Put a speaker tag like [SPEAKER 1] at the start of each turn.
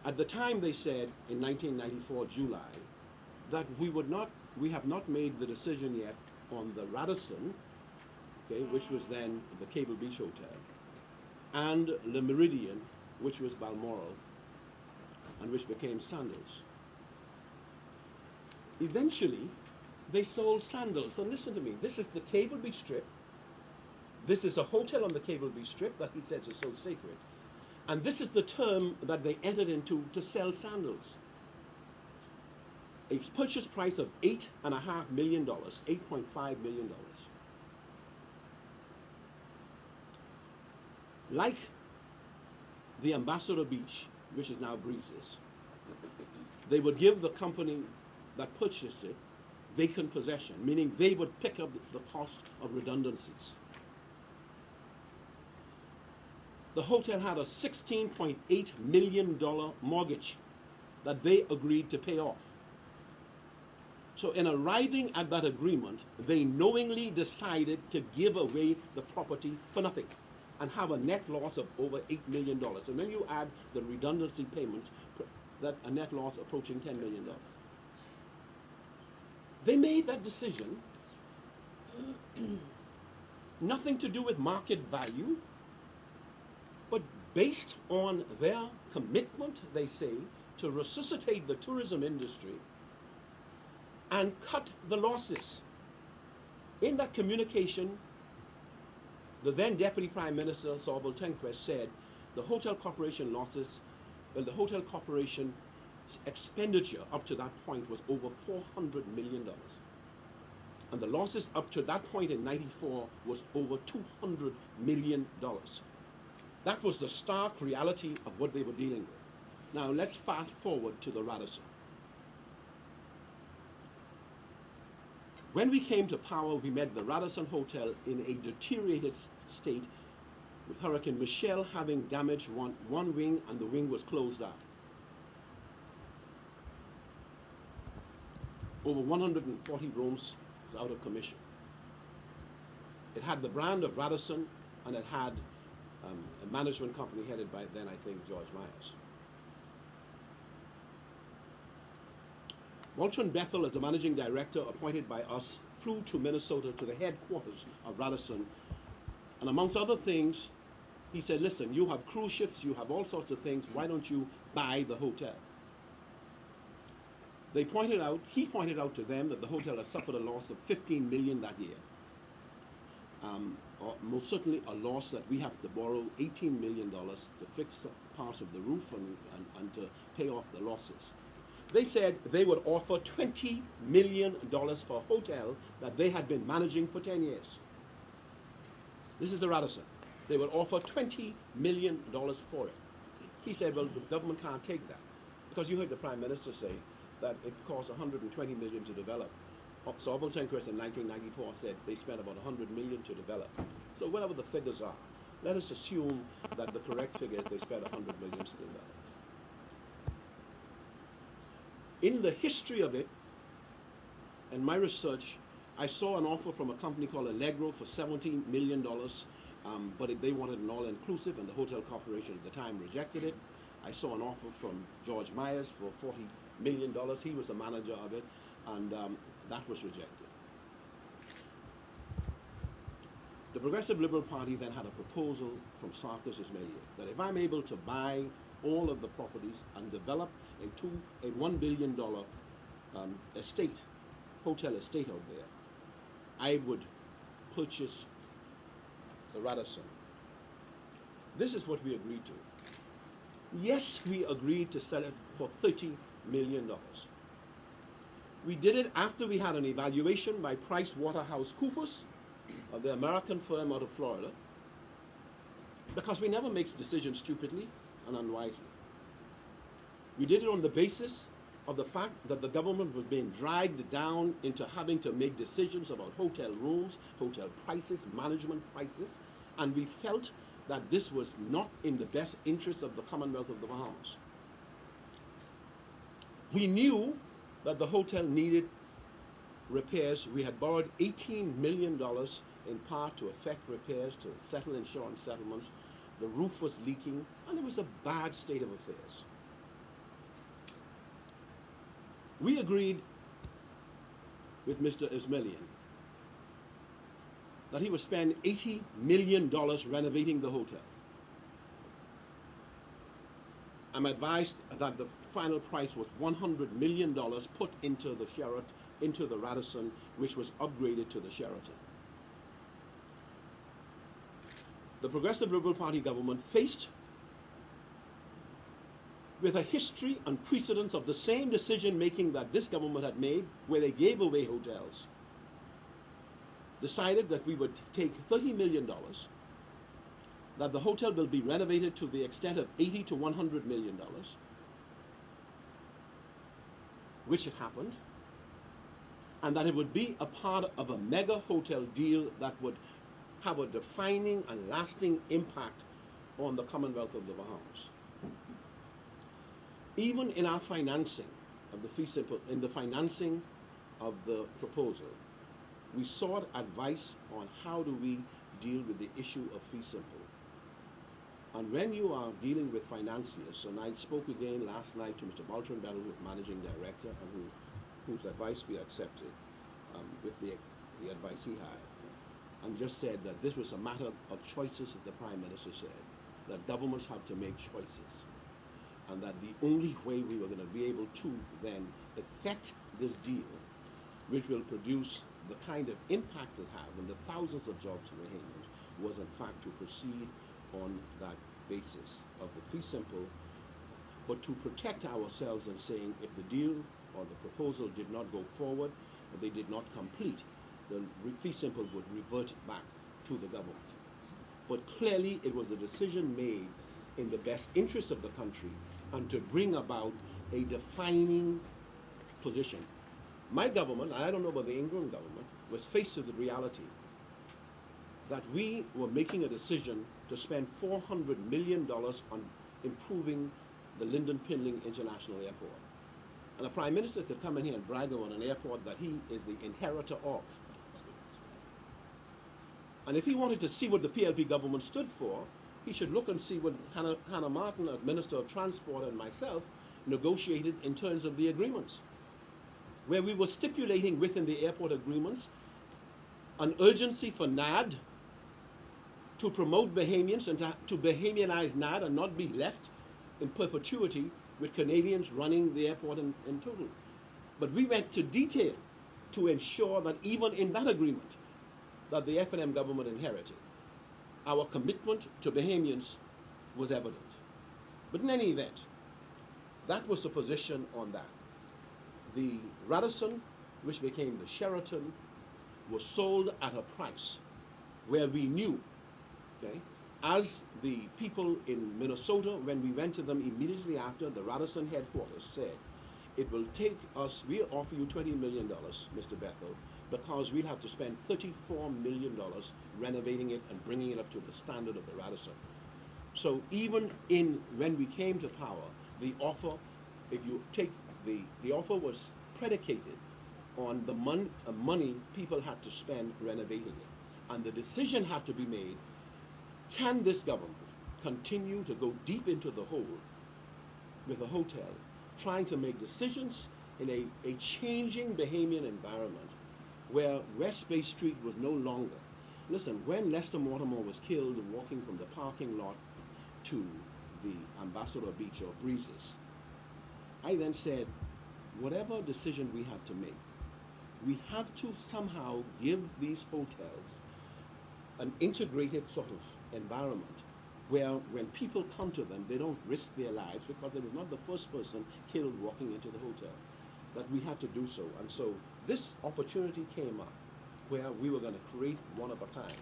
[SPEAKER 1] At the time, they said in 1994 July that we have not made the decision yet on the Radisson, okay, which was then the Cable Beach Hotel, and Le Méridien, which was Balmoral, and which became Sandals. Eventually, they sold Sandals. And listen to me, this is the Cable Beach Strip. This is a hotel on the Cable Beach Strip that he says is so sacred. And this is the term that they entered into to sell Sandals. A purchase price of $8.5 million, $8.5 million. Like the Ambassador Beach, which is now Breezes, they would give the company that purchased it vacant possession, meaning they would pick up the cost of redundancies. The hotel had a $16.8 million mortgage that they agreed to pay off. So in arriving at that agreement, they knowingly decided to give away the property for nothing and have a net loss of over $8 million. And when you add the redundancy payments, that a net loss approaching $10 million. They made that decision, nothing to do with market value, but based on their commitment, they say, to resuscitate the tourism industry and cut the losses. In that communication, the then Deputy Prime Minister, Sir Boltenquist, said the Hotel Corporation losses, well, the Hotel Corporation expenditure up to that point was over $400 million. And the losses up to that point in 94 was over $200 million. That was the stark reality of what they were dealing with. Now let's fast forward to the Radisson. When we came to power, we met the Radisson Hotel in a deteriorated state, with Hurricane Michelle having damaged one wing, and the wing was closed down. Over 140 rooms was out of commission. It had the brand of Radisson, and it had a management company headed by then, I think, George Myers. Walton Bethel, as the managing director appointed by us, flew to Minnesota to the headquarters of Radisson, and amongst other things, he said, listen, you have cruise ships, you have all sorts of things, why don't you buy the hotel? He pointed out to them that the hotel had suffered a loss of $15 million that year. Or most certainly a loss that we have to borrow $18 million to fix parts of the roof and to pay off the losses. They said they would offer $20 million for a hotel that they had been managing for 10 years. This is the Radisson. They would offer $20 million for it. He said, well, the government can't take that. Because you heard the Prime Minister say that it cost $120 million to develop. Sir Boltenquist in 1994 said they spent about $100 million to develop. So whatever the figures are, let us assume that the correct figure is they spent $100 million to develop. In the history of it, in my research, I saw an offer from a company called Allegro for $17 million, but they wanted an all-inclusive, and the Hotel Corporation at the time rejected it. I saw an offer from George Myers for $40 million. He was the manager of it, and that was rejected. The Progressive Liberal Party then had a proposal from Sarkis Ismailia that if I'm able to buy all of the properties and develop a $1 billion estate, hotel estate out there, I would purchase the Radisson. This is what we agreed to. Yes, we agreed to sell it for $30 million. We did it after we had an evaluation by PricewaterhouseCoopers, the American firm out of Florida, because we never make decisions stupidly and unwisely. We did it on the basis of the fact that the government was being dragged down into having to make decisions about hotel rooms, hotel prices, management prices, and we felt that this was not in the best interest of the Commonwealth of the Bahamas. We knew that the hotel needed repairs. We had borrowed $18 million in part to effect repairs, to settle insurance settlements. The roof was leaking, and it was a bad state of affairs. We agreed with Mr. Ismailian that he would spend $80 million renovating the hotel. I'm advised that the final price was $100 million put into the Sheraton, into the Radisson, which was upgraded to the Sheraton. The Progressive Liberal Party government, faced with a history and precedence of the same decision making that this government had made, where they gave away hotels, decided that we would take $30 million, that the hotel will be renovated to the extent of $80 to $100 million, which had happened, and that it would be a part of a mega hotel deal that would have a defining and lasting impact on the Commonwealth of the Bahamas. Even in our financing of the fee simple, in the financing of the proposal, we sought advice on how do we deal with the issue of fee simple. And when you are dealing with financiers, and I spoke again last night to Mr. Baltran Battle, who is managing director, and whose advice we accepted with the advice he had, and just said that this was a matter of choices, as the Prime Minister said, that governments have to make choices, and that the only way we were going to be able to then effect this deal, which will produce the kind of impact it have and the thousands of jobs in the Bahamians, was in fact to proceed on that basis of the fee simple, but to protect ourselves in saying if the deal or the proposal did not go forward, or they did not complete, the fee simple would revert back to the government. But clearly it was a decision made in the best interest of the country and to bring about a defining position. My government, and I don't know about the England government, was faced with the reality that we were making a decision to spend $400 million on improving the Lyndon Pinling International Airport. And the Prime Minister could come in here and brag on an airport that he is the inheritor of. And if he wanted to see what the PLP government stood for, he should look and see what Hannah Martin, as Minister of Transport, and myself negotiated in terms of the agreements, where we were stipulating within the airport agreements an urgency for NAD to promote Bahamians and to Bahamianize NAD and not be left in perpetuity with Canadians running the airport in total. But we went to detail to ensure that even in that agreement that the F&M government inherited, our commitment to Bahamians was evident. But in any event, that was the position on that. The Radisson, which became the Sheraton, was sold at a price where we knew, okay, as the people in Minnesota, when we went to them immediately after, the Radisson headquarters said, it will take us, we'll offer you $20 million, Mr. Bethel, because we'll have to spend $34 million renovating it and bringing it up to the standard of the Radisson. So even when we came to power, the offer, if you take the offer was predicated on the money people had to spend renovating it. And the decision had to be made, can this government continue to go deep into the hole with a hotel, trying to make decisions in a changing Bahamian environment where West Bay Street was no longer. Listen, when Lester Mortimer was killed walking from the parking lot to the Ambassador Beach or Breezes, I then said, whatever decision we have to make, we have to somehow give these hotels an integrated sort of environment where when people come to them, they don't risk their lives because they was not the first person killed walking into the hotel. That we have to do so. And so this opportunity came up where we were going to create one of a kind.